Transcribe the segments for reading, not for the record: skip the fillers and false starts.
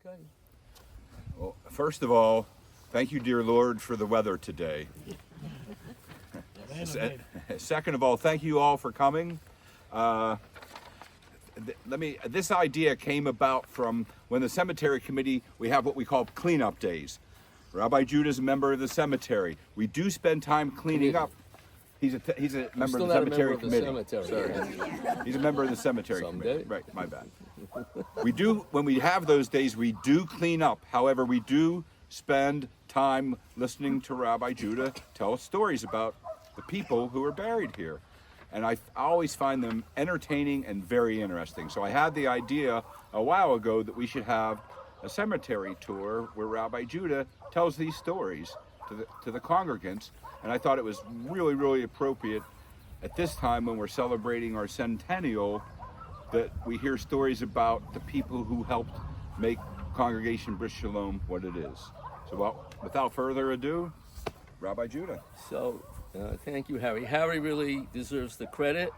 Okay. Well, first of all, thank you, dear Lord, for the weather today. Second of all, thank you all for coming. This idea came about from when the cemetery committee, we have what we call cleanup days. Rabbi Juda is a member of the cemetery. We do spend time cleaning up. He's a member of the cemetery committee. He's a member of the cemetery committee. Right, my bad. When we have those days, we do clean up. However, we do spend time listening to Rabbi Juda tell us stories about the people who are buried here. And I always find them entertaining and very interesting. So I had the idea a while ago that we should have a cemetery tour where Rabbi Juda tells these stories to the congregants. And I thought it was really, really appropriate at this time when we're celebrating our centennial that we hear stories about the people who helped make Congregation Brith Sholom what it is. So without further ado, Rabbi Juda. So thank you, Harry. Harry really deserves the credit,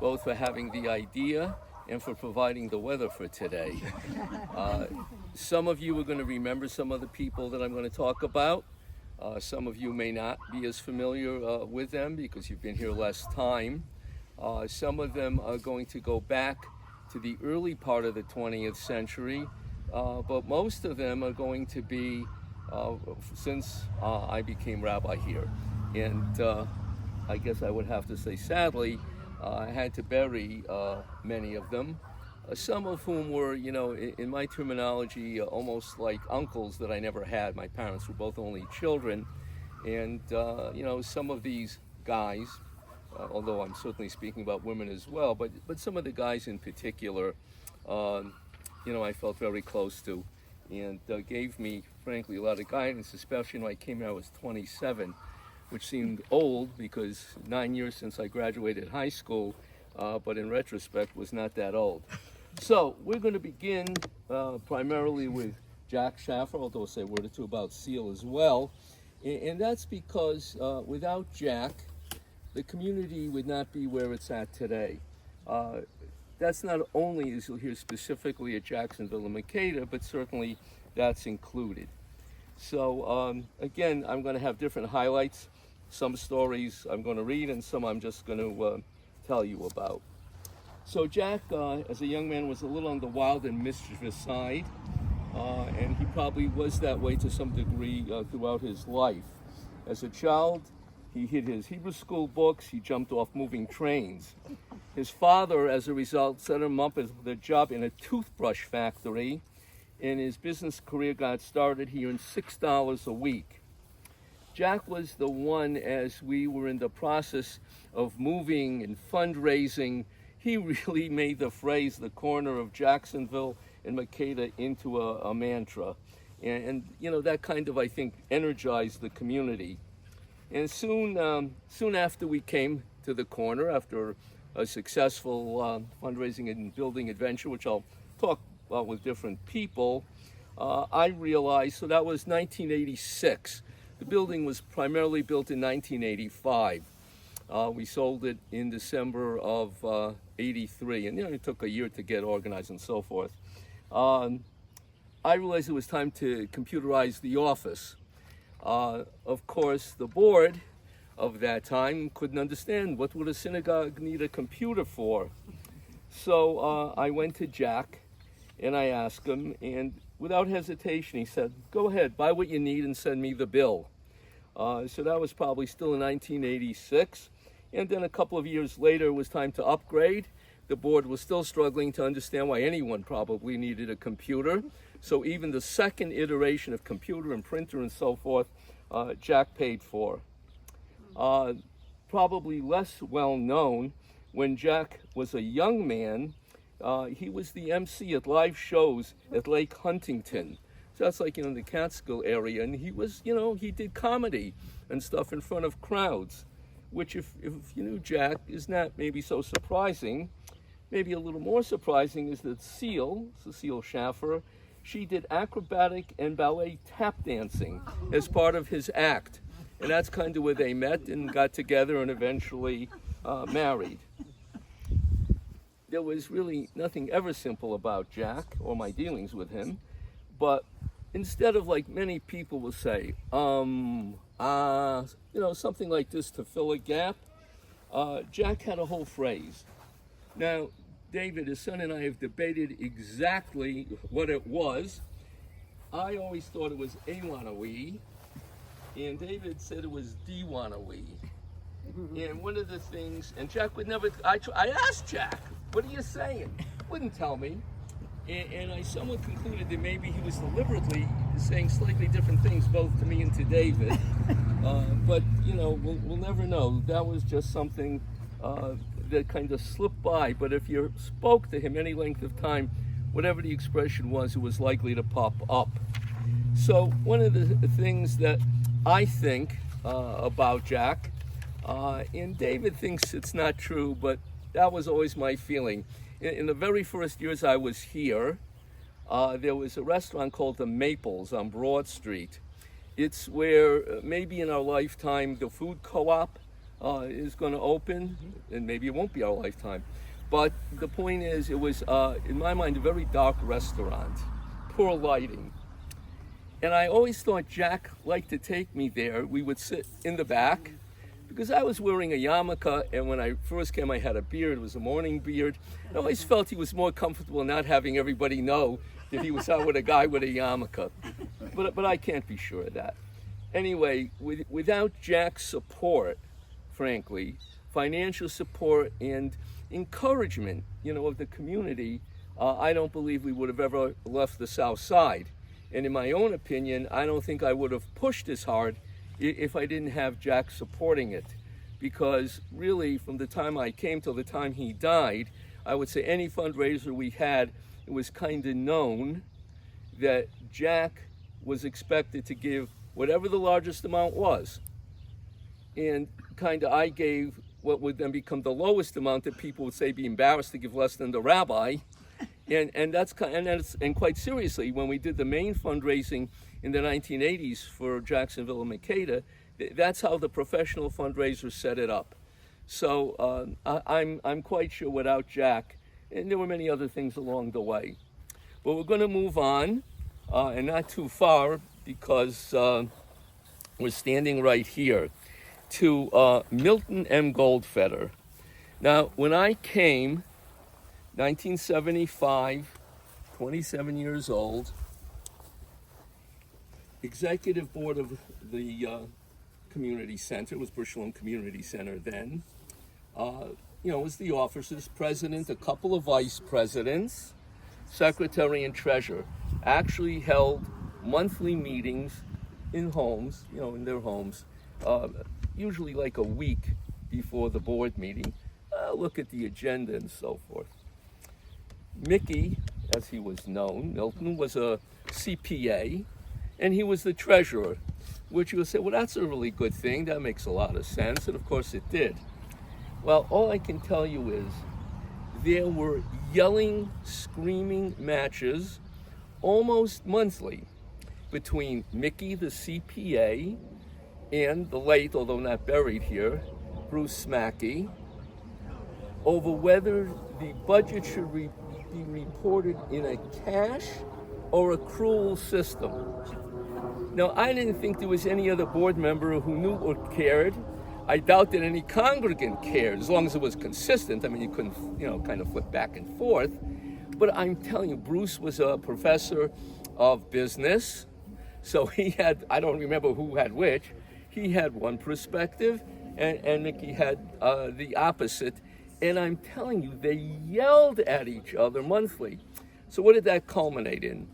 both for having the idea and for providing the weather for today. Some of you are going to remember some of the people that I'm going to talk about. Some of you may not be as familiar with them because you've been here less time. Some of them are going to go back to the early part of the 20th century, but most of them are going to be since I became rabbi here. And I guess I would have to say, sadly, I had to bury many of them, some of whom were, in my terminology, almost like uncles that I never had. My parents were both only children. And, some of these guys, although I'm certainly speaking about women as well, but some of the guys in particular, I felt very close to and gave me, frankly, a lot of guidance, especially when I came here, I was 27, which seemed old because 9 years since I graduated high school, but in retrospect was not that old. So we're going to begin primarily with Jack Schaffer, although I'll say a word or two about Seal as well. And that's because without Jack, the community would not be where it's at today. That's not only, as you'll hear specifically at Jacksonville and Makeda, but certainly that's included. So again, I'm going to have different highlights. Some stories I'm going to read and some I'm just going to tell you about. So Jack, as a young man, was a little on the wild and mischievous side, and he probably was that way to some degree throughout his life. As a child, he hid his Hebrew school books, he jumped off moving trains. His father, as a result, set him up with a job in a toothbrush factory, and his business career got started. He earned $6 a week. Jack was the one, as we were in the process of moving and fundraising, he really made the phrase, the corner of Jacksonville and Makeda, into a mantra. And that kind of, I think, energized the community. And soon after we came to the corner, after a successful fundraising and building adventure, which I'll talk about with different people, I realized, so that was 1986. The building was primarily built in 1985. We sold it in December of 83, and it took a year to get organized and so forth. I realized it was time to computerize the office. Of course, the board of that time couldn't understand what would a synagogue need a computer for. So I went to Jack and I asked him, and without hesitation he said, "Go ahead, buy what you need and send me the bill." So that was probably still in 1986. And then a couple of years later, it was time to upgrade. The board was still struggling to understand why anyone probably needed a computer. So even the second iteration of computer and printer and so forth, Jack paid for. Probably less well known, when Jack was a young man, he was the MC at live shows at Lake Huntington. So that's like, the Catskill area. And he was, he did comedy and stuff in front of crowds, which if you knew Jack is not maybe so surprising. Maybe a little more surprising is that Cecile Schaffer, she did acrobatic and ballet tap dancing as part of his act. And that's kind of where they met and got together and eventually married. There was really nothing ever simple about Jack or my dealings with him. but instead of like many people will say, something like this to fill a gap, Jack had a whole phrase. Now, David, his son, and I have debated exactly what it was. I always thought it was A-wanna-wee, and David said it was D-wanna-wee. And one of the things, and Jack would never, I asked Jack, what are you saying? Wouldn't tell me. And I somewhat concluded that maybe he was deliberately saying slightly different things, both to me and to David. But, we'll never know. That was just something that kind of slipped by. But if you spoke to him any length of time, whatever the expression was, it was likely to pop up. So one of the things that I think about Jack, and David thinks it's not true, but that was always my feeling. In the very first years I was here, there was a restaurant called the Maples on Broad Street. It's where maybe in our lifetime the food co-op is going to open, and maybe it won't be our lifetime. But the point is, it was, in my mind, a very dark restaurant, poor lighting. And I always thought Jack liked to take me there. We would sit in the back, because I was wearing a yarmulke, and when I first came I had a beard. It was a morning beard. I always felt he was more comfortable not having everybody know that he was out with a guy with a yarmulke. But I can't be sure of that. Anyway, without Jack's support, frankly, financial support and encouragement, of the community, I don't believe we would have ever left the South Side. And in my own opinion, I don't think I would have pushed as hard if I didn't have Jack supporting it. Because really, from the time I came till the time he died, I would say any fundraiser we had, it was kind of known that Jack was expected to give whatever the largest amount was. And kind of I gave what would then become the lowest amount that people would say be embarrassed to give less than the rabbi. And quite seriously, when we did the main fundraising in the 1980s for Jacksonville and Mankato, that's how the professional fundraisers set it up. So I'm quite sure without Jack, and there were many other things along the way. But we're going to move on, and not too far, because we're standing right here, to Milton M. Goldfeder. Now, when I came, 1975, 27 years old, executive board of the community center, it was Brith Sholom Community Center then, was the officers, president, a couple of vice presidents, secretary and treasurer, actually held monthly meetings in homes, in their homes, usually like a week before the board meeting, look at the agenda and so forth. Mickey, as he was known, Milton, was a CPA, and he was the treasurer, which you would say, well, that's a really good thing. That makes a lot of sense, and of course it did. Well, all I can tell you is there were yelling, screaming matches almost monthly between Mickey, the CPA, and the late, although not buried here, Bruce Smackey, over whether the budget should be reported in a cash or accrual system. Now, I didn't think there was any other board member who knew or cared. I doubt that any congregant cared, as long as it was consistent. I mean, you couldn't, kind of flip back and forth. But I'm telling you, Bruce was a professor of business, so he had, I don't remember who had which, he had one perspective, and Mickey had the opposite. And I'm telling you, they yelled at each other monthly. So what did that culminate in?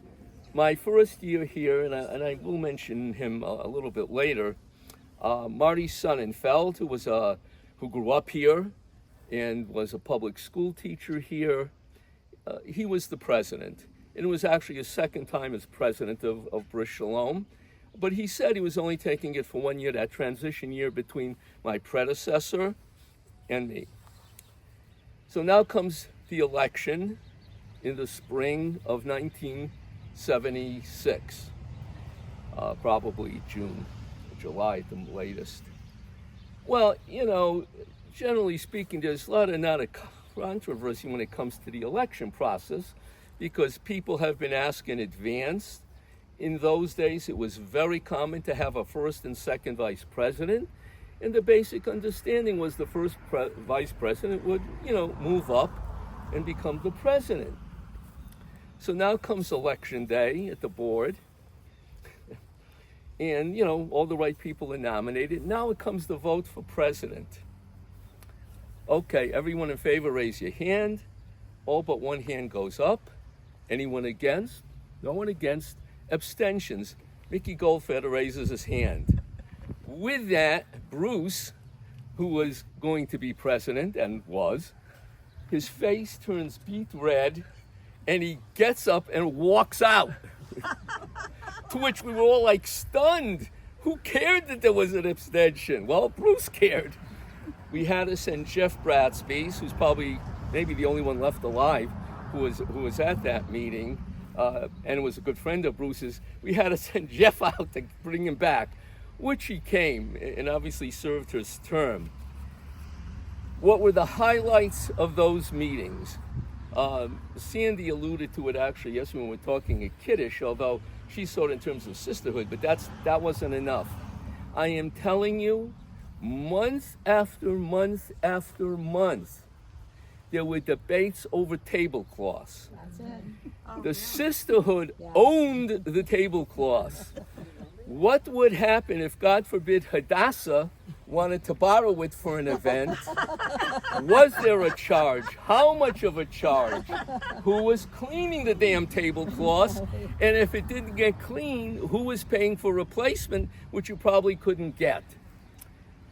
My first year here, and I will mention him a little bit later, Marty Sonnenfeld, who grew up here and was a public school teacher here, he was the president. And it was actually his second time as president of Brith Sholom. But he said he was only taking it for 1 year, that transition year between my predecessor and me. So now comes the election in the spring of 1976, probably June, July at the latest. Well, generally speaking, there's not a controversy when it comes to the election process, because people have been asked in advance In those days, it was very common to have a first and second vice president. And the basic understanding was the first vice president would, move up and become the president. So now comes election day at the board. And, all the right people are nominated. Now it comes the vote for president. Okay, everyone in favor, raise your hand. All but one hand goes up. Anyone against? No one against. Abstentions. Mickey Goldfeder raises his hand. With that, Bruce, who was going to be president and was, his face turns beet red and he gets up and walks out. To which we were all like stunned. Who cared that there was an abstention? Well, Bruce cared. We had to send Jeff Bradsby, who's probably maybe the only one left alive who was at that meeting, and was a good friend of Bruce's. We had to send Jeff out to bring him back, which he came and obviously served his term. What were the highlights of those meetings? Sandy alluded to it actually yesterday when we were talking at Kiddush, although she saw it in terms of sisterhood, but that wasn't enough. I am telling you, month after month after month, there were debates over tablecloths. That's it. The sisterhood owned the tablecloths. What would happen if, God forbid, Hadassah wanted to borrow it for an event? Was there a charge? How much of a charge? Who was cleaning the damn tablecloths? And if it didn't get clean, who was paying for replacement, which you probably couldn't get?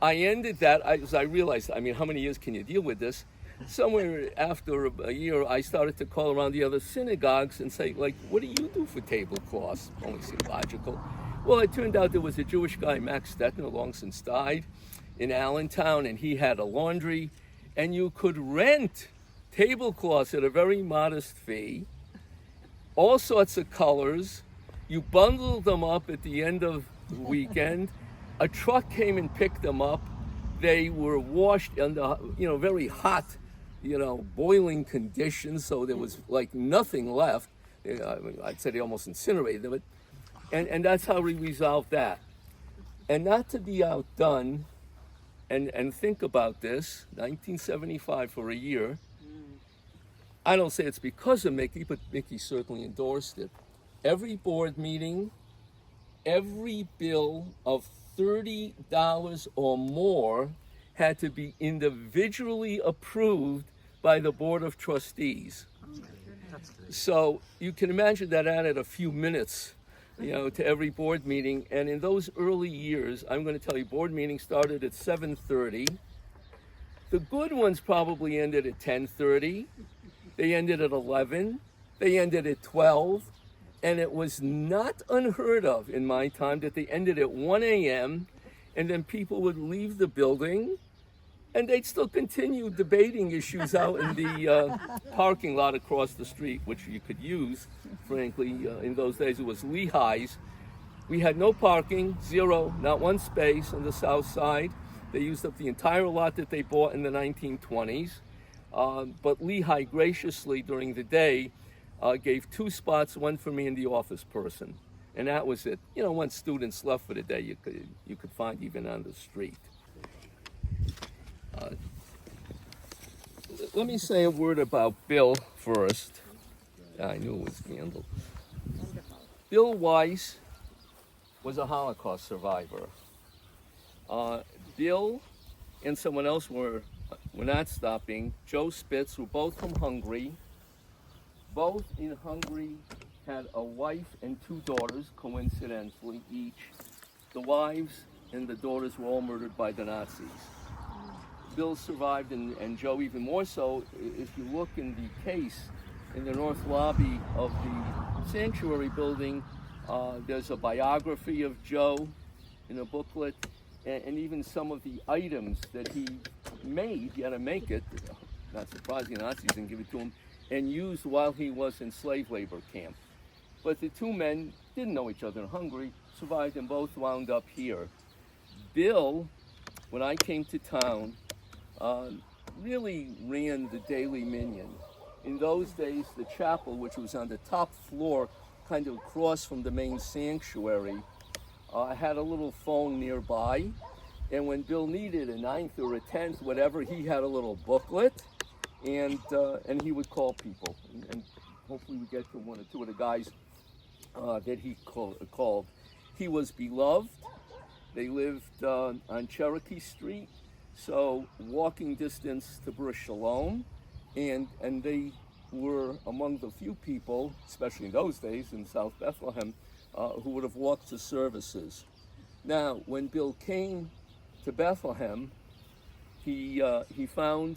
I ended that as I realized, how many years can you deal with this? Somewhere after a year, I started to call around the other synagogues and say, what do you do for tablecloths? Only seemed logical. Well, it turned out there was a Jewish guy, Max Stetner, long since died, in Allentown, and he had a laundry, and you could rent tablecloths at a very modest fee, all sorts of colors. You bundled them up at the end of the weekend. A truck came and picked them up. They were washed under, very hot, boiling conditions, so there was nothing left. I'd say they almost incinerated them. And that's how we resolved that. And not to be outdone, and think about this, 1975 for a year. I don't say it's because of Mickey, but Mickey certainly endorsed it. Every board meeting, every bill of $30 or more had to be individually approved by the Board of Trustees. So you can imagine that added a few minutes to every board meeting. And in those early years, I'm going to tell you, board meetings started at 7:30. The good ones probably ended at 10:30. They ended at 11. They ended at 12. And it was not unheard of in my time that they ended at 1 a.m. and then people would leave the building and they'd still continue debating issues out in the parking lot across the street, which you could use, frankly. In those days, it was Lehigh's. We had no parking, zero, not one space on the south side. They used up the entire lot that they bought in the 1920s. But Lehigh graciously, during the day, gave 2 spots, one for me and the office person. And that was it. Once students left for the day, you could find even on the street. Let me say a word about Bill first. I knew it was scandal. Bill Weiss was a Holocaust survivor. Bill and someone else were not stopping. Joe Spitz, were both from Hungary. Both in Hungary had a wife and 2 daughters, coincidentally, each. The wives and the daughters were all murdered by the Nazis. Bill survived, and Joe even more so. If you look in the case in the north lobby of the sanctuary building, there's a biography of Joe in a booklet, and even some of the items that he made, he had to make it, not surprising, the Nazis didn't give it to him, and used while he was in slave labor camp. But the 2 men didn't know each other in Hungary, survived, and both wound up here. Bill, when I came to town, really ran the Daily Minion. In those days, the chapel, which was on the top floor kind of across from the main sanctuary. I had a little phone nearby, and when Bill needed a 9th or a 10th, whatever, he had a little booklet, and he would call people, and hopefully we get to one or two of the guys that he called. He was beloved. They lived on Cherokee Street, so walking distance to Brith Sholom, and they were among the few people, especially in those days in South Bethlehem, who would have walked to services. Now, when Bill came to Bethlehem, he found,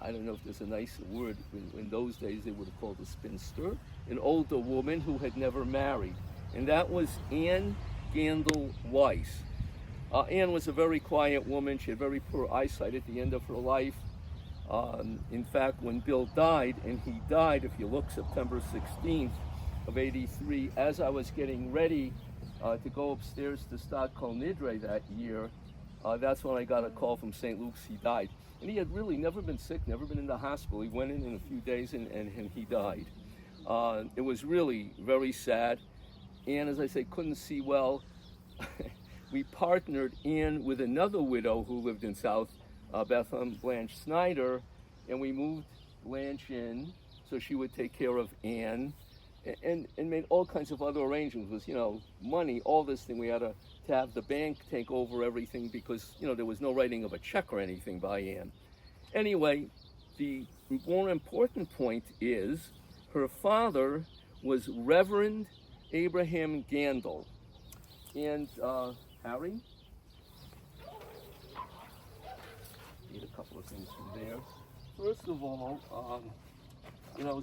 I don't know if there's a nicer word, in those days they would have called a spinster, an older woman who had never married, and that was Anne Gandel Weiss. Anne was a very quiet woman. She had very poor eyesight at the end of her life. In fact, when Bill died, and he died, if you look, September 16th of '83, as I was getting ready to go upstairs to start Kol Nidre that year, that's when I got a call from St. Luke's. He died. And he had really never been sick, never been in the hospital. He went in a few days and he died. It was really very sad. Anne, as I say, couldn't see well. We partnered Anne with another widow who lived in South Bethlehem, Blanche Snyder, and we moved Blanche in so she would take care of Anne, and made all kinds of other arrangements. It was, money, all this thing. We had to have the bank take over everything because, there was no writing of a check or anything by Anne. Anyway, the more important point is her father was Reverend Abraham Gandel. And Harry, need a couple of things from there. First of all,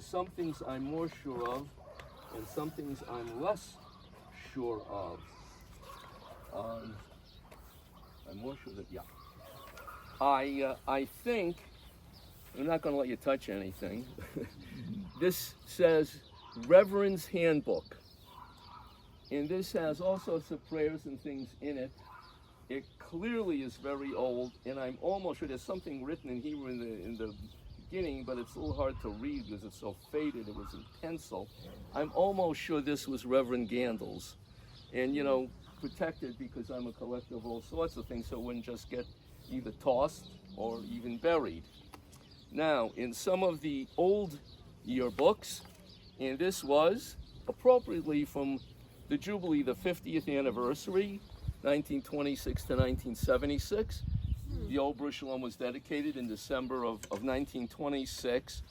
some things I'm more sure of, and some things I'm less sure of. I'm more sure that, I think, I'm not going to let you touch anything. This says Reverend's Handbook. And this has all sorts of prayers and things in it. It clearly is very old, and I'm almost sure there's something written in Hebrew in the beginning, but it's a little hard to read because it's so faded. It was in pencil. I'm almost sure this was Reverend Gandel's. And, protected because I'm a collector of all sorts of things, so it wouldn't just get either tossed or even buried. Now, in some of the old yearbooks, and this was appropriately from the Jubilee, the 50th anniversary, 1926 to 1976. The old Brith Sholom was dedicated in December of 1926.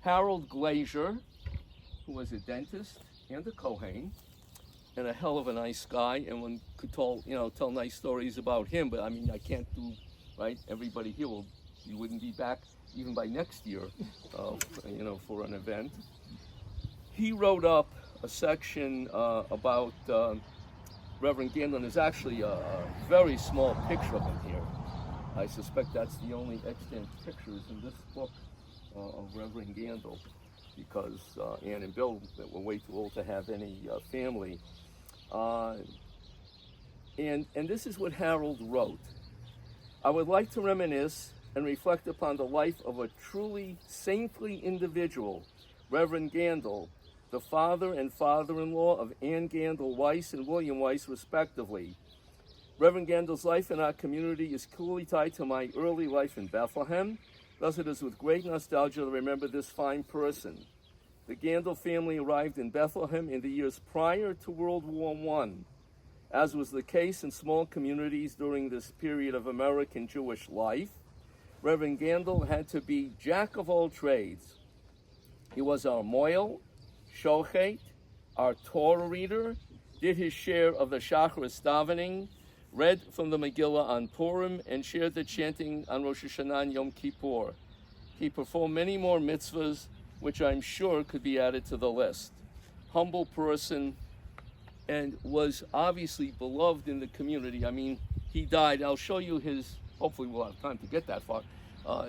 Harold Glazier, who was a dentist and a Kohen, and a hell of a nice guy, and one could tell nice stories about him, but I can't do, right? Everybody here you wouldn't be back even by next year, for an event. He wrote up a section about Reverend Gandel, and there's actually a very small picture of him here. I suspect that's the only extant pictures in this book of Reverend Gandel, because Ann and Bill were way too old to have any family. And this is what Harold wrote. I would like to reminisce and reflect upon the life of a truly saintly individual, Reverend Gandel, the father and father-in-law of Ann Gandel Weiss and William Weiss, respectively. Reverend Gandel's life in our community is clearly tied to my early life in Bethlehem. Thus, it is with great nostalgia to remember this fine person. The Gandel family arrived in Bethlehem in the years prior to World War I, as was the case in small communities during this period of American Jewish life. Reverend Gandel had to be jack of all trades. He was our moil, shochet, our Torah reader, did his share of the Shacharis davening, read from the Megillah on Purim, and shared the chanting on Rosh Hashanah and Yom Kippur. He performed many more mitzvahs, which I'm sure could be added to the list. Humble person, and was obviously beloved in the community. He died. I'll show you his, hopefully we'll have time to get that far,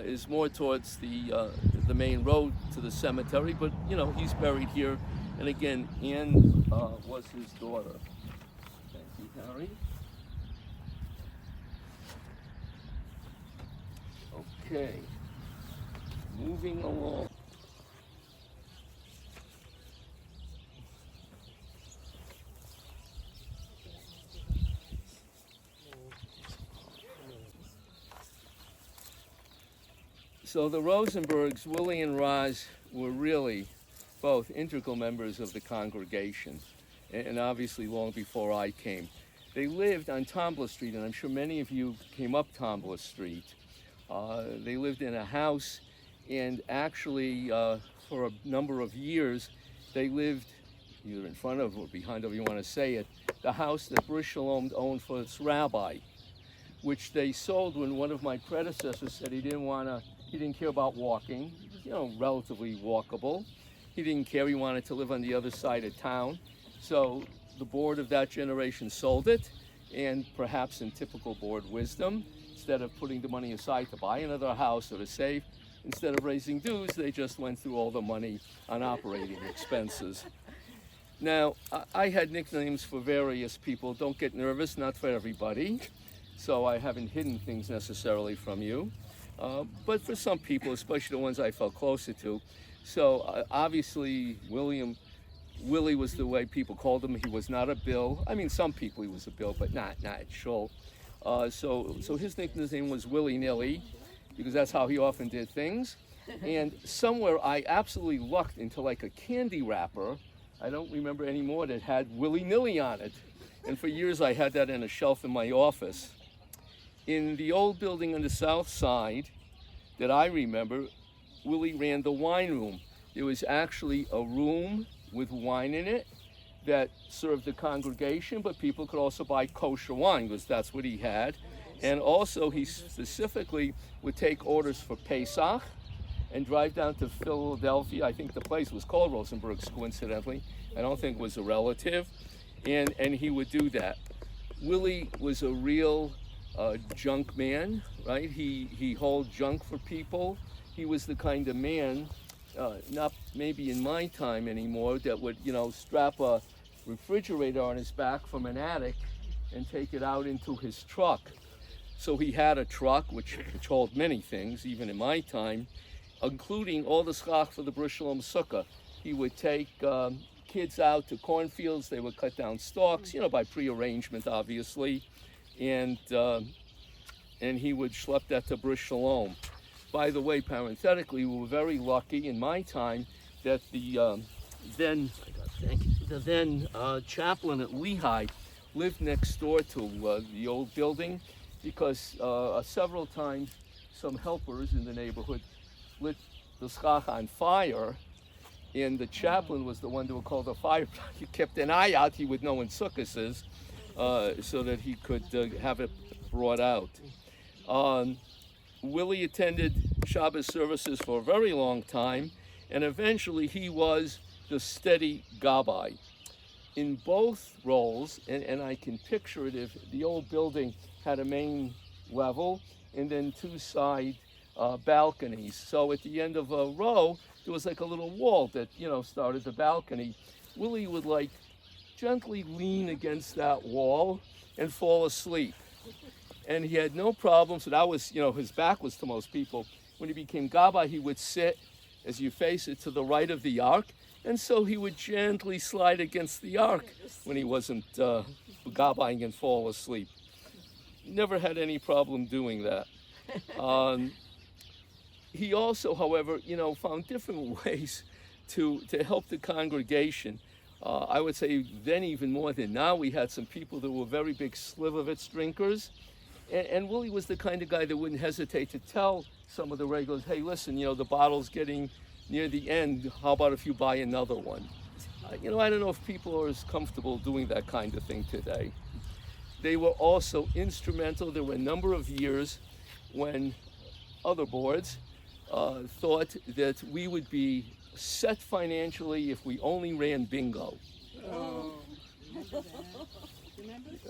is more towards the main road to the cemetery, but he's buried here. And again, Anne was his daughter. Thank you, Harry. Okay, moving along. So the Rosenbergs, Willie and Roz, were really both integral members of the congregation, and obviously long before I came. They lived on Tombla Street, and I'm sure many of you came up Tombla Street. They lived in a house, and actually for a number of years, they lived either in front of or behind, however you want to say it, the house that Brith Sholom owned for its rabbi, which they sold when one of my predecessors said he didn't care about walking. He was, relatively walkable. He didn't care, he wanted to live on the other side of town. So the board of that generation sold it, and perhaps in typical board wisdom, instead of putting the money aside to buy another house or to save, instead of raising dues, they just went through all the money on operating expenses. Now, I had nicknames for various people. Don't get nervous, not for everybody. So I haven't hidden things necessarily from you. But for some people, especially the ones I felt closer to. So obviously, Willie was the way people called him. He was not a Bill. I mean, some people he was a Bill, but not Shul. So his nickname was Willy Nilly, because that's how he often did things. And somewhere I absolutely lucked into like a candy wrapper. I don't remember anymore, that had willy-nilly on it. And for years I had that on a shelf in my office. In the old building on the south side that I remember, Willie ran the wine room. There was actually a room with wine in it that served the congregation, but people could also buy kosher wine, because that's what he had. And also he specifically would take orders for Pesach and drive down to Philadelphia. I think the place was called Rosenberg's, coincidentally. I don't think it was a relative. And he would do that. Willie was a real junk man, right? He hauled junk for people. He was the kind of man, not maybe in my time anymore, that would, strap a refrigerator on his back from an attic and take it out into his truck. So he had a truck which hauled many things, even in my time, including all the schach for the Brith Sholom Sukkah. He would take kids out to cornfields. They would cut down stalks, by prearrangement, obviously, and he would schlep that to Brith Sholom. By the way, parenthetically, we were very lucky in my time that the then chaplain at Lehigh lived next door to the old building, because several times some helpers in the neighborhood lit the schach on fire, and the chaplain was the one that would call the fire. He kept an eye out. He would know when Sukkot is, so that he could have it brought out. Willie attended Shabbos services for a very long time, and eventually he was the steady gabbai. In both roles, and I can picture it, if the old building had a main level and then two side balconies. So at the end of a row, there was like a little wall that, started the balcony. Willie would gently lean against that wall and fall asleep. And he had no problem, so that was, his back was to most people. When he became gabbai, he would sit, as you face it, to the right of the ark, and so he would gently slide against the ark when he wasn't gabbaing and fall asleep. Never had any problem doing that. He also, however, found different ways to help the congregation. I would say then even more than now, we had some people that were very big Slivovitz drinkers. And Willie was the kind of guy that wouldn't hesitate to tell some of the regulars, hey, listen, the bottle's getting near the end. How about if you buy another one? I don't know if people are as comfortable doing that kind of thing today. They were also instrumental. There were a number of years when other boards thought that we would be set financially if we only ran bingo. Oh.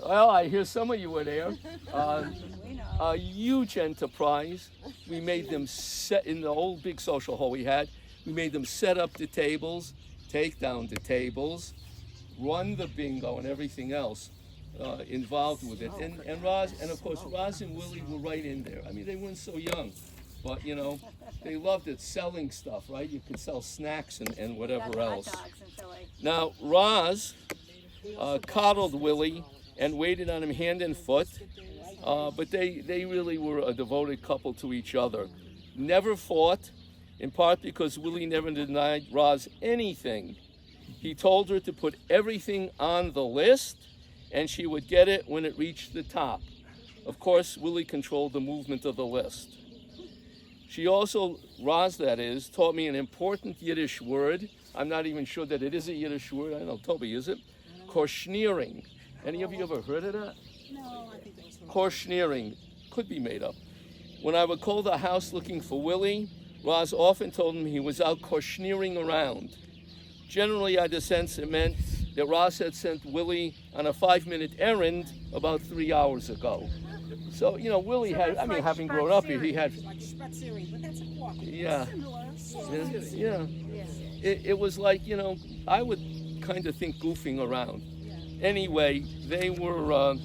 Well, I hear some of you were there. A huge enterprise. We made them set in the old big social hall we had. We made them set up the tables, take down the tables, run the bingo and everything else involved with it. And Roz, and of course, Roz and Willie were right in there. I mean, they weren't so young, but they loved it, selling stuff, right? You could sell snacks and whatever else. Now, Roz coddled Willie and waited on him hand and foot, but they really were a devoted couple to each other. never fought, in part because Willie never denied Roz anything. He told her to put everything on the list, and she would get it when it reached the top. Of course, Willie controlled the movement of the list. She also, Roz that is, taught me an important Yiddish word. I'm not even sure that it is a Yiddish word. I don't know, Toby, is it? Korschniering. Any of you ever heard of that? No, I think that's Korschniering. Could be made up. When I would call the house looking for Willie, Roz often told him he was out korschniering around. Generally, I had the sense it meant that Roz had sent Willie on a 5-minute errand about 3 hours ago. So, you know, Willie had, I mean, having grown up here, he had... Like spaziering, but that's a walk. Yeah. Similar. Yeah. It was like, you know, I would kind of think goofing around. Anyway, they were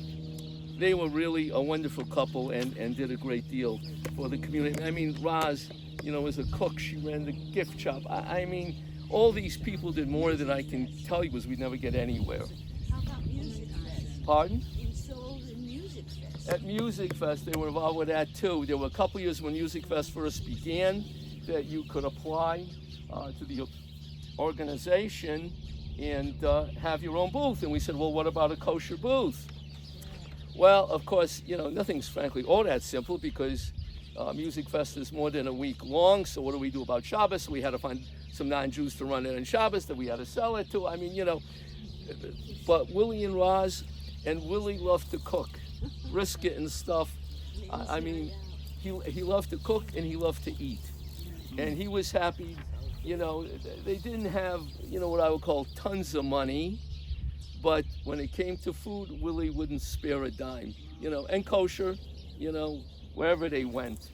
really a wonderful couple and did a great deal for the community. I mean, Roz, you know, was a cook. She ran the gift shop. I mean, all these people did more than I can tell you, because we'd never get anywhere. How about Music Fest? Pardon? You sold in Music Fest. At Music Fest, they were involved with that too. There were a couple years when Music Fest first began that you could apply to the organization and have your own booth. And we said, well, what about a kosher booth? Well, of course, you know, nothing's frankly all that simple, because Music Fest is more than a week long. So what do we do about Shabbos? We had to find some non-Jews to run it on Shabbos that we had to sell it to. I mean, you know, but Willie and Roz, and Willie loved to cook, brisket and stuff. I mean, he loved to cook and he loved to eat. And he was happy, you know, they didn't have, you know, what I would call tons of money, but when it came to food, Willie wouldn't spare a dime, you know, and kosher, you know, wherever they went.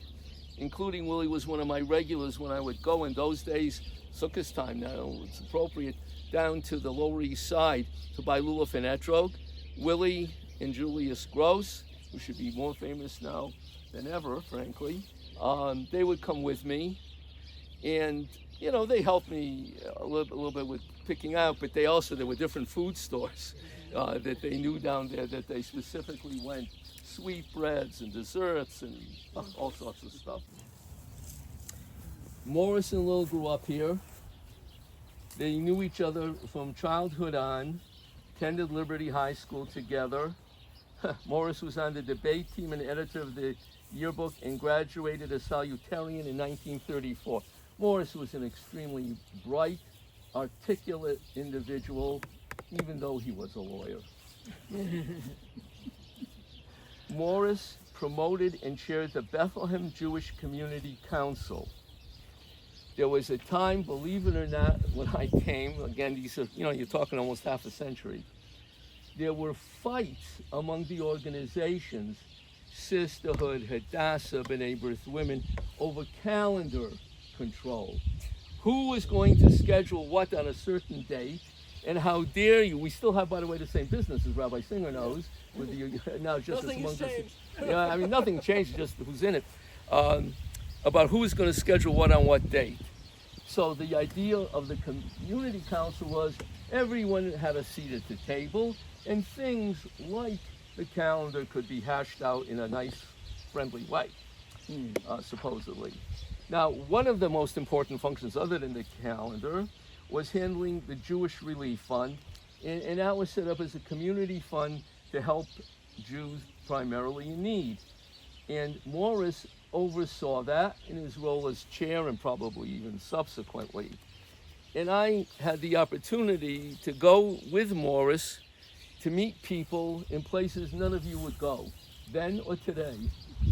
Including Willie was one of my regulars when I would go in those days, Sukkot time now, it's appropriate, down to the Lower East Side to buy lulav and etrog. Willie and Julius Gross, who should be more famous now than ever, frankly, they would come with me. And, you know, they helped me a little bit with picking out, but there were different food stores that they knew down there that they specifically went. Sweet breads and desserts and all sorts of stuff. Morris and Lil grew up here. They knew each other from childhood on, attended Liberty High School together. Morris was on the debate team and editor of the yearbook and graduated as salutarian in 1934. Morris was an extremely bright, articulate individual, even though he was a lawyer. Morris promoted and chaired the Bethlehem Jewish Community Council. There was a time, believe it or not, when I came, again, these are, you know, you're talking almost half a century, there were fights among the organizations, Sisterhood, Hadassah, B'nai Brith Women, over calendar control. Who was going to schedule what on a certain date, and how dare you? We still have, by the way, the same business, as Rabbi Singer knows, with the, now just Nothing among has changed. Yeah, I mean, nothing changed, just who's in it, about who's going to schedule what on what date. So the idea of the community council was everyone had a seat at the table, and things like the calendar could be hashed out in a nice, friendly way, supposedly. Now, one of the most important functions other than the calendar was handling the Jewish Relief Fund, and that was set up as a community fund to help Jews primarily in need. And Morris oversaw that in his role as chair and probably even subsequently. And I had the opportunity to go with Morris to meet people in places none of you would go, then or today.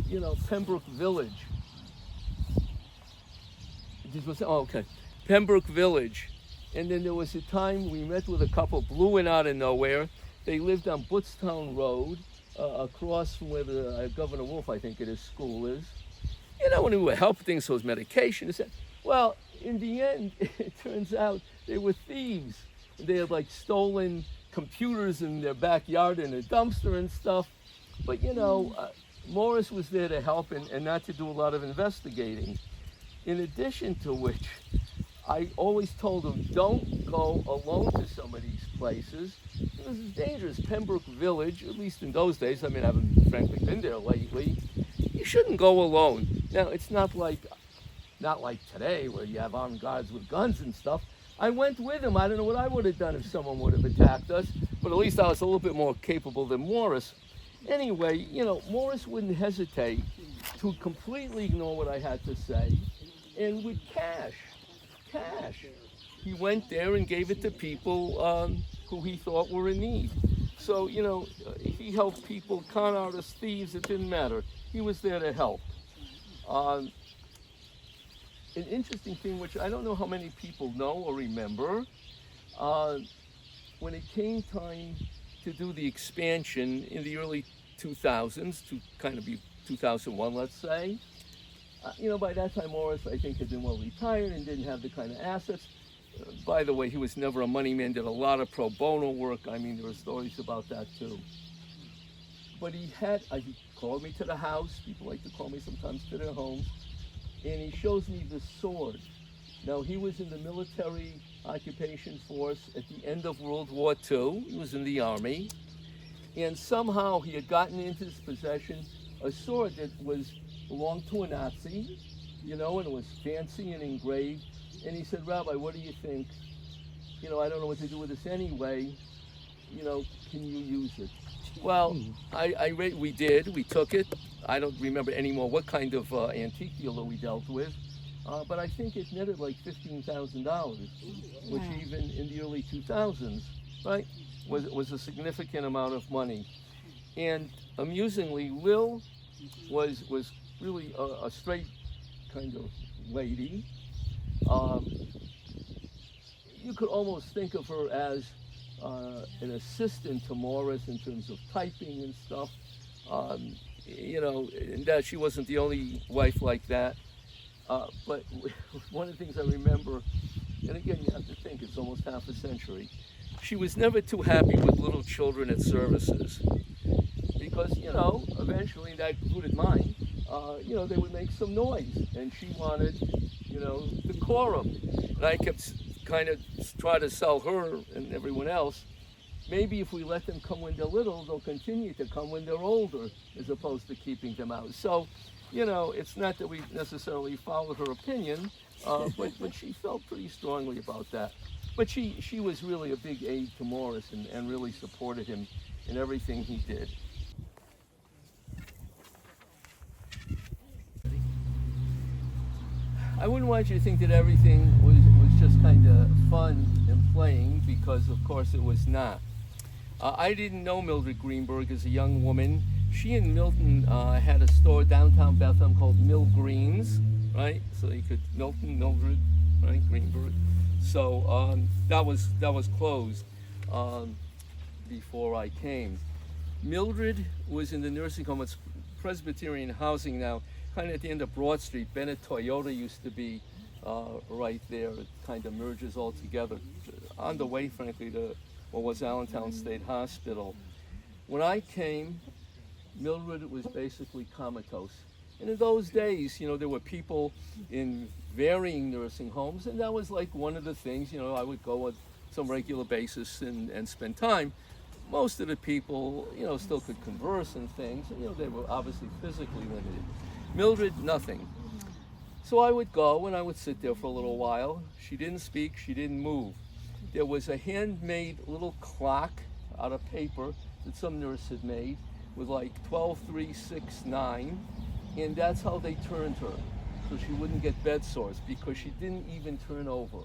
You know, Pembroke Village. Pembroke Village. And then there was a time we met with a couple, blew in out of nowhere. They lived on Buttstown Road, across from where the Governor Wolf, I think it is, school is. You know, when we were helping things, so it was medication. Well, in the end, it turns out they were thieves. They had like stolen computers in their backyard in a dumpster and stuff. But you know, Morris was there to help and not to do a lot of investigating. In addition to which, I always told them, don't go alone to some of these places. It was dangerous. Pembroke Village, at least in those days, I mean, I haven't frankly been there lately, you shouldn't go alone. Now, it's not like not like today where you have armed guards with guns and stuff. I went with him. I don't know what I would have done if someone would have attacked us, but at least I was a little bit more capable than Morris. Anyway, you know, Morris wouldn't hesitate to completely ignore what I had to say, and with cash, he went there and gave it to people who he thought were in need. So, you know, he helped people, con artists, thieves, it didn't matter. He was there to help. An interesting thing, which I don't know how many people know or remember, when it came time to do the expansion in the early 2000s, to kind of be 2001, let's say, you know, by that time Morris, I think, had been well retired and didn't have the kind of assets. By the way, he was never a money man, did a lot of pro bono work. I mean, there were stories about that too. But he called me to the house. People like to call me sometimes to their homes. And he shows me the sword. Now, he was in the military occupation force at the end of World War II. He was in the army. And somehow he had gotten into his possession a sword that belonged to a Nazi, you know, and it was fancy and engraved. And he said, Rabbi, what do you think? You know, I don't know what to do with this anyway. You know, can you use it? Well, we did. We took it. I don't remember anymore what kind of antique dealer we dealt with. But I think it netted like $15,000, which even in the early 2000s, right, was a significant amount of money. And amusingly, Lil was really a straight kind of lady. You could almost think of her as an assistant to Morris in terms of typing and stuff. You know, and that she wasn't the only wife like that. But one of the things I remember, and again, you have to think, it's almost half a century, she was never too happy with little children at services. Because, you know, eventually, and that included mine, you know, they would make some noise. And she wanted, you know, decorum. And I kept kind of trying to sell her and everyone else, maybe if we let them come when they're little, they'll continue to come when they're older, as opposed to keeping them out. So, you know, it's not that we necessarily followed her opinion, but she felt pretty strongly about that. But she was really a big aid to Morris and really supported him in everything he did. I wouldn't want you to think that everything was just kind of fun and playing, because of course it was not. I didn't know Mildred Greenberg as a young woman. She and Milton had a store downtown Bethlehem called Mill Greens, right? So you could Mildred, right, Greenberg. So that was closed before I came. Mildred was in the nursing home. It's Presbyterian housing now, kind of at the end of Broad Street. Bennett Toyota used to be right there. It kind of merges all together on the way, frankly, to what was Allentown State Hospital. When I came, Mildred was basically comatose. And in those days, you know, there were people in varying nursing homes, and that was like one of the things, you know, I would go on some regular basis and spend time. Most of the people, you know, still could converse and things, and, you know, they were obviously physically limited. Mildred, nothing. So I would go and I would sit there for a little while. She didn't speak, she didn't move. There was a handmade little clock out of paper that some nurse had made with like 12, 3, 6, 9, and that's how they turned her, so she wouldn't get bed sores, because she didn't even turn over.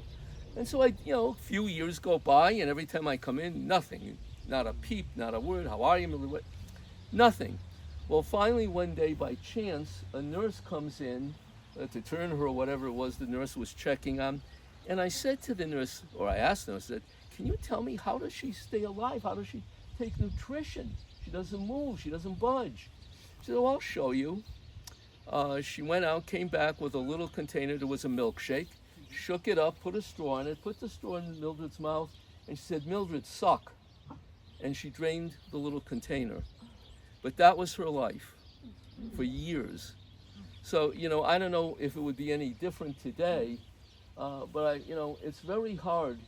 And so a few years go by, and every time I come in, nothing, not a peep, not a word, how are you, Mildred? Nothing. Well, finally one day, by chance, a nurse comes in to turn her, or whatever it was the nurse was checking on. And I said to the nurse, or I asked the nurse, I said, can you tell me, how does she stay alive? How does she take nutrition? She doesn't move, she doesn't budge. She said, oh, I'll show you. She went out, came back with a little container. There was a milkshake, shook it up, put a straw in it, put the straw in Mildred's mouth, and she said, Mildred, suck. And she drained the little container. But that was her life for years. So, you know, I don't know if it would be any different today, but it's very hard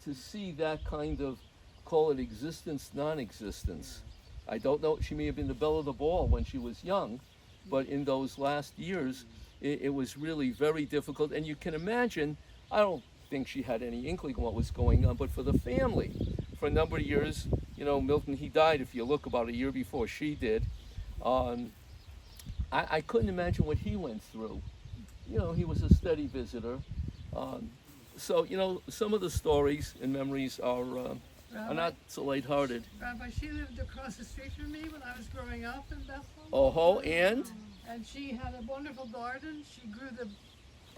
to see that kind of, call it existence, non-existence. I don't know, she may have been the belle of the ball when she was young, but in those last years, it was really very difficult. And you can imagine, I don't think she had any inkling of what was going on, but for the family, for a number of years, you know, Milton, he died, if you look, about a year before she did. I couldn't imagine what he went through. You know, he was a steady visitor. So, you know, some of the stories and memories are not so lighthearted. Rabbi, she lived across the street from me when I was growing up in Bethel. Oh, and? And she had a wonderful garden. She grew the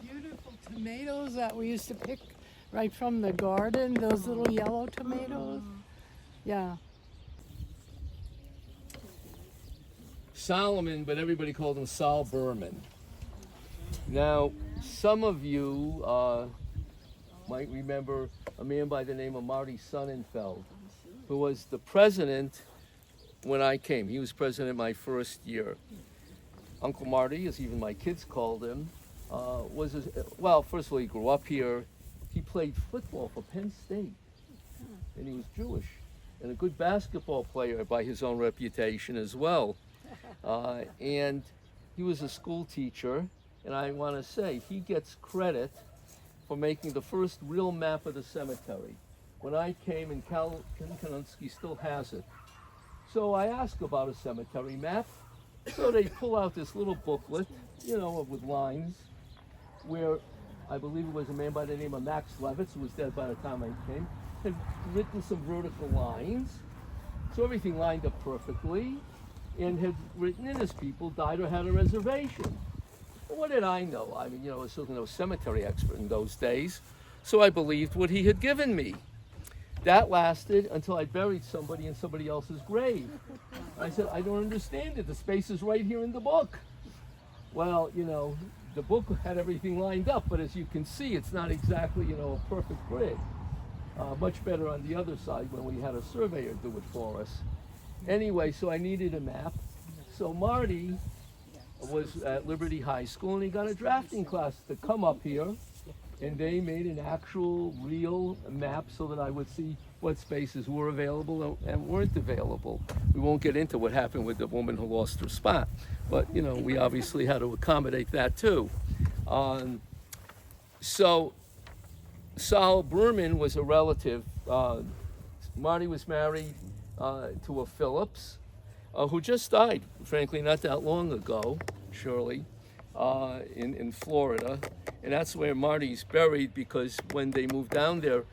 beautiful tomatoes that we used to pick right from the garden, those little yellow tomatoes. Yeah. Solomon, but everybody called him Sol Berman. Now, some of you might remember a man by the name of Marty Sonnenfeld, who was the president when I came. He was president my first year. Uncle Marty, as even my kids called him, well, first of all, he grew up here. He played football for Penn State, and he was Jewish, and a good basketball player by his own reputation as well. And he was a school teacher, and I want to say he gets credit for making the first real map of the cemetery. When I came, and Cal Kanunsky still has it. So I asked about a cemetery map. So they pull out this little booklet, you know, with lines, where I believe it was a man by the name of Max Levitz, who was dead by the time I came, had written some vertical lines. So everything lined up perfectly, and had written in as people died or had a reservation. Well, what did I know? I mean, you know, I was certainly no cemetery expert in those days, so I believed what he had given me. That lasted until I buried somebody in somebody else's grave. I said, I don't understand it. The space is right here in the book. Well, you know, the book had everything lined up, but as you can see, it's not exactly, you know, a perfect grid. Much better on the other side when we had a surveyor do it for us. Anyway, so I needed a map. So Marty was at Liberty High School, and he got a drafting class to come up here, and they made an actual, real map so that I would see what spaces were available and weren't available. We won't get into what happened with the woman who lost her spot, but, you know, we obviously had to accommodate that too. So Sol Berman was a relative. Marty was married to a Phillips, who just died, frankly, not that long ago, Shirley, in Florida. And that's where Marty's buried, because when they moved down there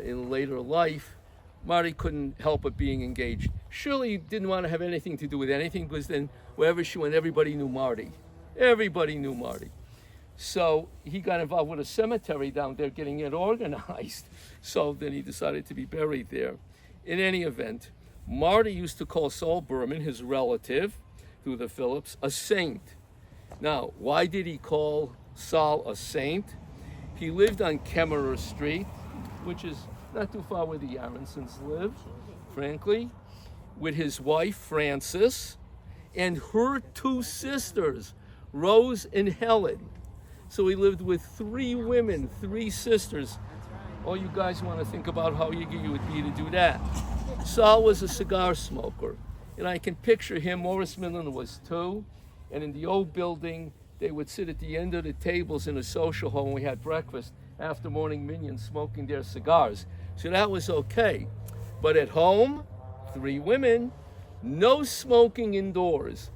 in later life, Marty couldn't help but being engaged. Shirley didn't want to have anything to do with anything, because then wherever she went, everybody knew Marty. Everybody knew Marty. So he got involved with a cemetery down there, getting it organized. So then he decided to be buried there. In any event, Marty used to call Sol Berman, his relative, through the Phillips, a saint. Now, why did he call Sol a saint? He lived on Kemmerer Street, which is not too far where the Aronsons lived, frankly, with his wife, Frances, and her two sisters, Rose and Helen. So he lived with 3 women, 3 sisters. All you guys want to think about how eager you would be to do that. Sol was a cigar smoker, and I can picture him. Morris Millen was too, and in the old building, they would sit at the end of the tables in a social hall when we had breakfast after morning minions smoking their cigars. So that was okay. But at home, 3 women, no smoking indoors.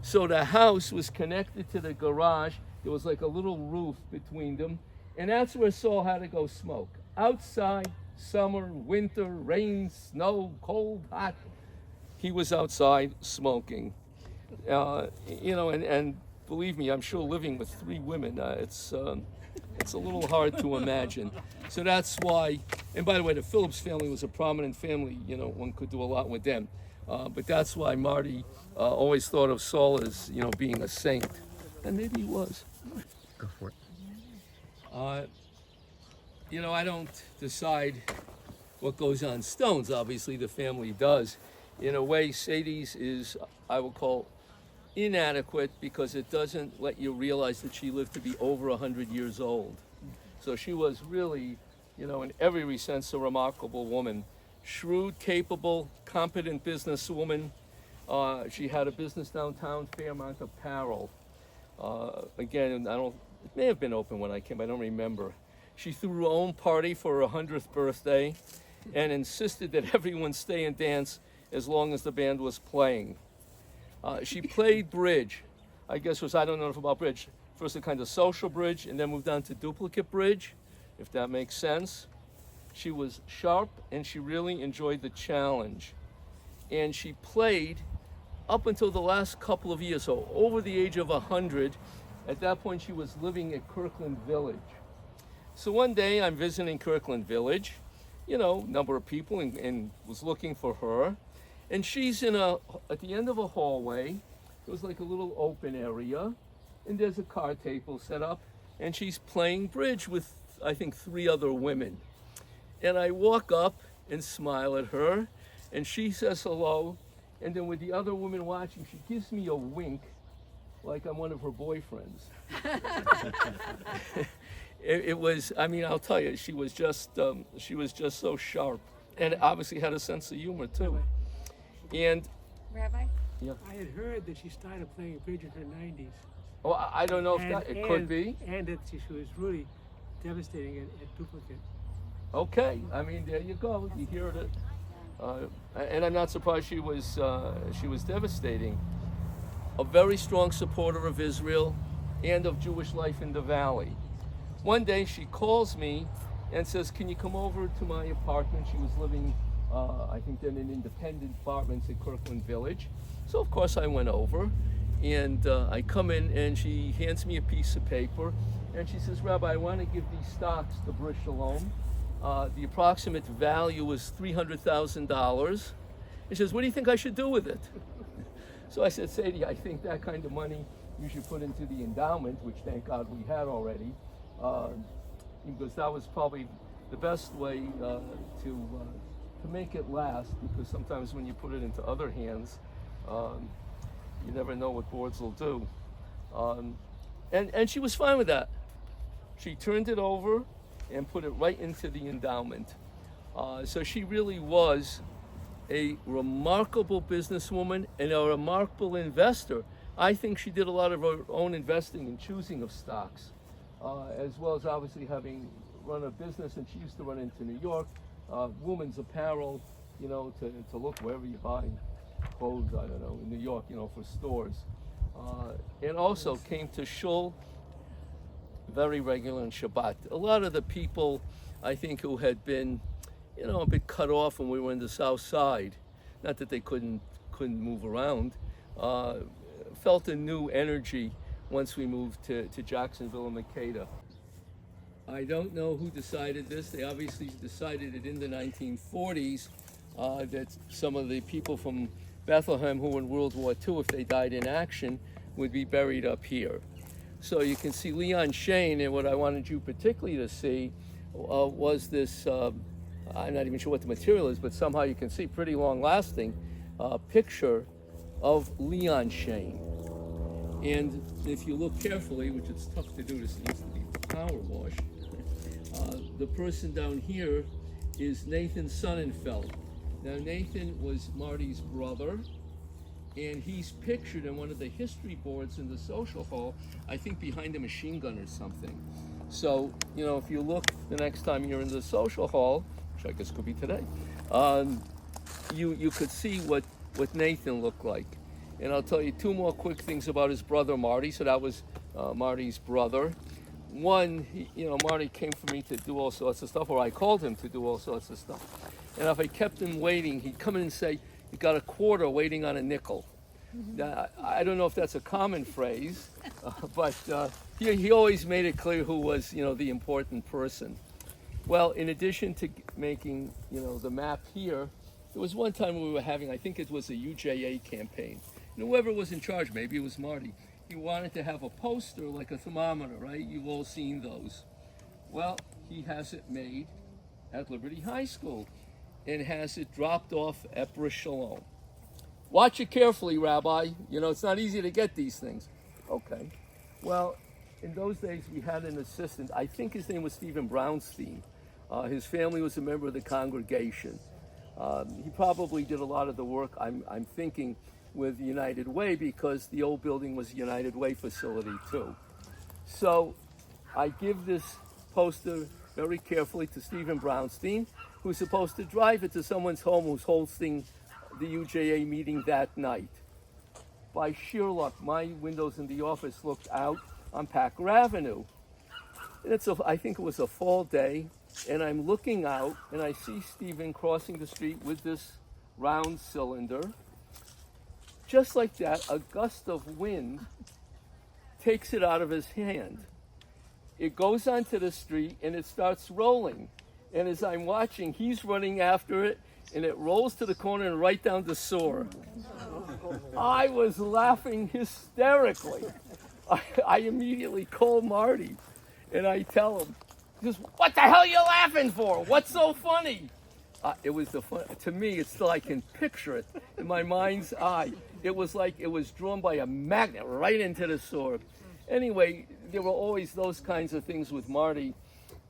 So the house was connected to the garage. There was like a little roof between them, and that's where Sol had to go smoke. Outside, summer, winter, rain, snow, cold, hot, he was outside smoking. You know, and believe me, I'm sure living with 3 women, it's a little hard to imagine. So that's why, and by the way, the Phillips family was a prominent family. You know, one could do a lot with them. But that's why Marty always thought of Sol as, you know, being a saint. And maybe he was. Go for it. You know, I don't decide what goes on stones. Obviously, the family does. In a way, Sadie's is, I will call, inadequate, because it doesn't let you realize that she lived to be over 100 years old. So she was really, you know, in every sense, a remarkable woman. Shrewd, capable, competent businesswoman. She had a business downtown, Fairmount Apparel. Again, it may have been open when I came, I don't remember. She threw her own party for her 100th birthday and insisted that everyone stay and dance as long as the band was playing. She played bridge. I guess I don't know enough about bridge. First a kind of social bridge and then moved on to duplicate bridge, if that makes sense. She was sharp and she really enjoyed the challenge. And she played up until the last couple of years, so over the age of 100. At that point, she was living at Kirkland Village. So one day, I'm visiting Kirkland Village, number of people, and was looking for her. And she's at the end of a hallway. It was like a little open area, and there's a card table set up, and she's playing bridge with, I think, 3 other women. And I walk up and smile at her, and she says hello, and then with the other woman watching, she gives me a wink, like I'm one of her boyfriends. It was, I'll tell you, she was just so sharp, and obviously had a sense of humor too. And Rabbi? yeah, I had heard that she started playing bridge in her 90s. well, I don't know if it could be. And that she was really devastating at duplicate. Okay, there you go. You hear it, and I'm not surprised she was devastating. A very strong supporter of Israel and of Jewish life in the Valley. One day she calls me and says, "Can you come over to my apartment?" She was living, I think then in independent apartments at Kirkland Village. So of course I went over, and I come in and she hands me a piece of paper, and she says, "Rabbi, I want to give these stocks to Brith Sholom. The approximate value was $300,000. And she says, "What do you think I should do with it?" So I said, "Sadie, I think that kind of money you should put into the endowment," which thank God we had already, because that was probably the best way to make it last, because sometimes when you put it into other hands, you never know what boards will do. And she was fine with that. She turned it over and put it right into the endowment. So she really was a remarkable businesswoman and a remarkable investor. I think she did a lot of her own investing and choosing of stocks, as well as obviously having run a business, and she used to run into New York, women's apparel, to look wherever you buy clothes, I don't know, in New York, for stores. And also came to shul very regular on Shabbat. A lot of the people, I think, who had been, a bit cut off when we were in the South Side, not that they couldn't move around, felt a new energy once we moved to Jacksonville and Makeda. I don't know who decided this. They obviously decided it in the 1940s that some of the people from Bethlehem who were in World War II, if they died in action, would be buried up here. So you can see Leon Shane, and what I wanted you particularly to see was this, I'm not even sure what the material is, but somehow you can see pretty long-lasting picture of Leon Shane. And if you look carefully, which it's tough to do, this needs to be power washed, the person down here is Nathan Sonnenfeld. Now Nathan was Marty's brother, and he's pictured in one of the history boards in the social hall, I think behind a machine gun or something. So, if you look the next time you're in the social hall, which I guess could be today, you could see what Nathan looked like. And I'll tell you 2 more quick things about his brother Marty. So that was Marty's brother. One, Marty came for me to do all sorts of stuff, or I called him to do all sorts of stuff. And if I kept him waiting, he'd come in and say, "You got a quarter waiting on a nickel." Now, I don't know if that's a common phrase, but he always made it clear who was, the important person. Well, in addition to making, the map here, there was one time we were having, I think it was a UJA campaign. And whoever was in charge, maybe it was Marty, he wanted to have a poster like a thermometer, right? You've all seen those. Well, he has it made at Liberty High School and has it dropped off at Brith Sholom. Watch it carefully, Rabbi. It's not easy to get these things. Okay. Well, in those days, we had an assistant. I think his name was Stephen Brownstein. His family was a member of the congregation. He probably did a lot of the work, I'm thinking, with United Way because the old building was a United Way facility too. So I give this poster very carefully to Stephen Brownstein, who's supposed to drive it to someone's home who's hosting the UJA meeting that night. By sheer luck, my windows in the office looked out on Packer Avenue. And I think it was a fall day, and I'm looking out, and I see Stephen crossing the street with this round cylinder. Just like that, a gust of wind takes it out of his hand. It goes onto the street, and it starts rolling. And as I'm watching, he's running after it, and it rolls to the corner and right down the sewer. I was laughing hysterically. I immediately call Marty, and I tell him, he goes, "What the hell are you laughing for? What's so funny?" It was the fun. To me, it's still I can picture it in my mind's eye. It was like it was drawn by a magnet right into the sewer. Anyway, there were always those kinds of things with Marty,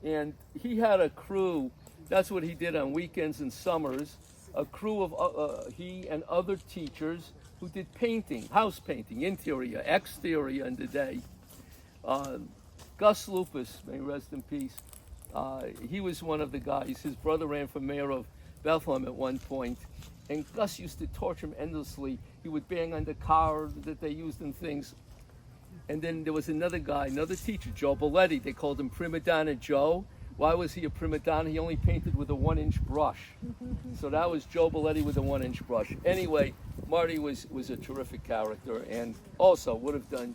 and he had a crew. That's what he did on weekends and summers. A crew of he and other teachers who did painting, house painting, interior, exterior in the day. Gus Lupus, may he rest in peace. He was one of the guys. His brother ran for mayor of Bethlehem at one point, and Gus used to torture him endlessly. He would bang on the car that they used in things. And then there was another guy, another teacher, Joe Belletti. They called him Prima Donna Joe. Why was he a prima donna? He only painted with a 1-inch brush. So that was Joe Belletti with a 1-inch brush. Anyway, Marty was a terrific character and also would have done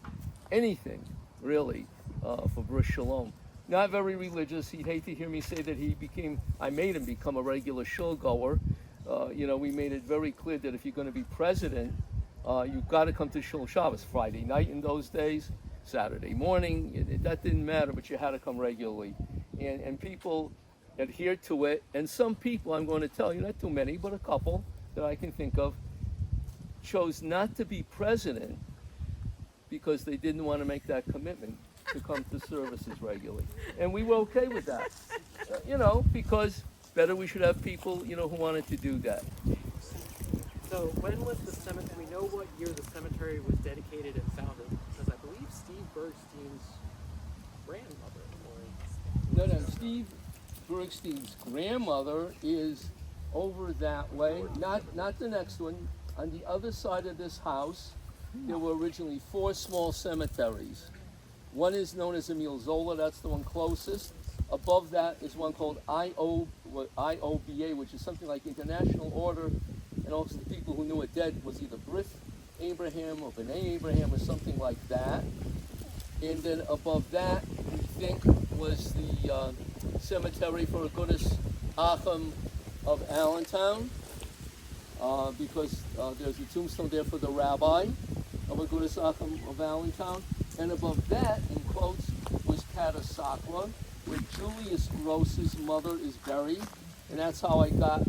anything, really, for Brith Sholom. Not very religious. He'd hate to hear me say that I made him become a regular shul goer. We made it very clear that if you're going to be president, you've got to come to Shul Shabbos Friday night in those days, Saturday morning. That didn't matter, but you had to come regularly. And people adhered to it. And some people, I'm going to tell you, not too many, but a couple that I can think of, chose not to be president because they didn't want to make that commitment to come to services regularly. And we were okay with that, because better we should have people, who wanted to do that. So when was the cemetery, we know what year the cemetery was dedicated and founded, because I believe Steve Bergstein's grandmother, No, Steve Bergstein's grandmother is over that way, not the next one. On the other side of this house, there were originally 4 small cemeteries. One is known as Emil Zola, that's the one closest. Above that is one called IOBA, which is something like International Order, and also the people who knew it dead was either Brith Abraham or B'nai Abraham or something like that. And then above that, we think, was the cemetery for Agudas Achim of Allentown, because there's a tombstone there for the rabbi of Agudas Achim of Allentown. And above that, in quotes, was Catasauqua, where Julius Gross's mother is buried. And that's how I got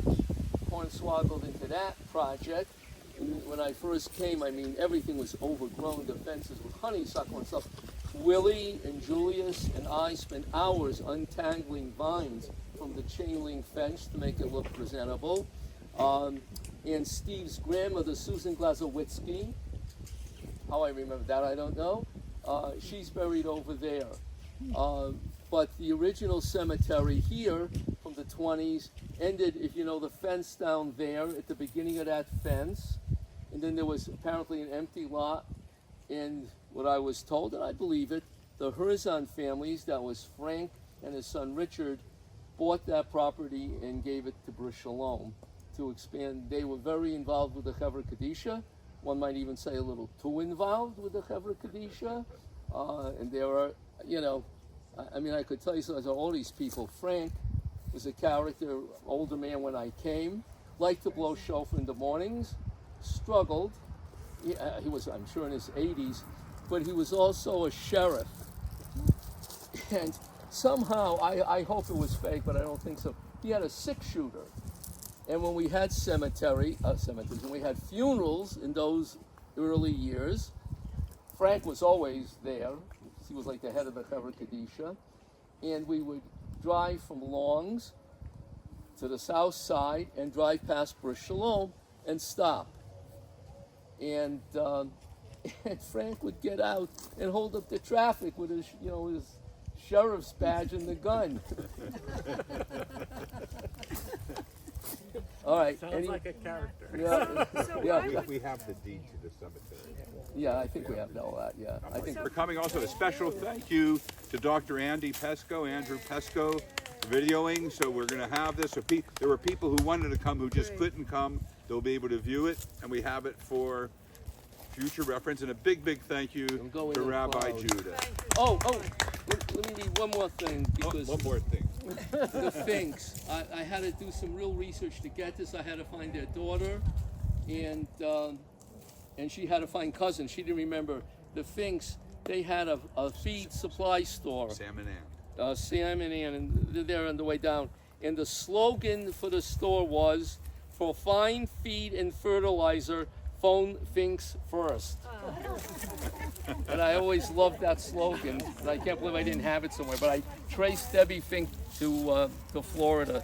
hornswoggled into that project. And when I first came, everything was overgrown, the fences with honeysuckle and stuff. Willie and Julius and I spent hours untangling vines from the chain link fence to make it look presentable. And Steve's grandmother, Susan Glazowitzki, how I remember that, I don't know. She's buried over there. But the original cemetery here from the 20s ended, if you know the fence down there, at the beginning of that fence. And then there was apparently an empty lot. And what I was told, and I believe it, the Herzon families, that was Frank and his son Richard, bought that property and gave it to Brith Sholom to expand. They were very involved with the Chevra Kadisha. One might even say a little too involved with the Chevra Kadisha. And there are, I could tell you so. All these people. Frank was a character, older man when I came, liked to blow shofar in the mornings, struggled. He was, I'm sure, in his 80s, but he was also a sheriff. And somehow, I hope it was fake, but I don't think so, he had a 6-shooter. And when we had cemeteries, and we had funerals in those early years, Frank was always there. He was like the head of the Chevra Kadisha. And we would drive from Longs to the south side and drive past Brith Sholom and stop. and and Frank would get out and hold up the traffic with his, his sheriff's badge and the gun. All right. Sounds like a character. Yeah, So yeah, why would, We have the deed to the cemetery. yeah. I think we have all that. Yeah, I think. We're coming also a special thank you to Dr. Andrew Pesco, videoing. So we're going to have this. So there were people who wanted to come who just couldn't come. They'll be able to view it, and we have it for future reference. And a big, big thank you I'm going to in Rabbi cloud. Juda. Oh, let me read one more thing because One more thing. the Finks. I had to do some real research to get this. I had to find their daughter, and she had to find cousins. She didn't remember the Finks. They had a feed supply store. Sam and Ann. Sam and Ann, and they're on the way down. And the slogan for the store was, "For fine feed and fertilizer, phone Finks first." And I always loved that slogan. I can't believe I didn't have it somewhere. But I traced Debbie Fink to Florida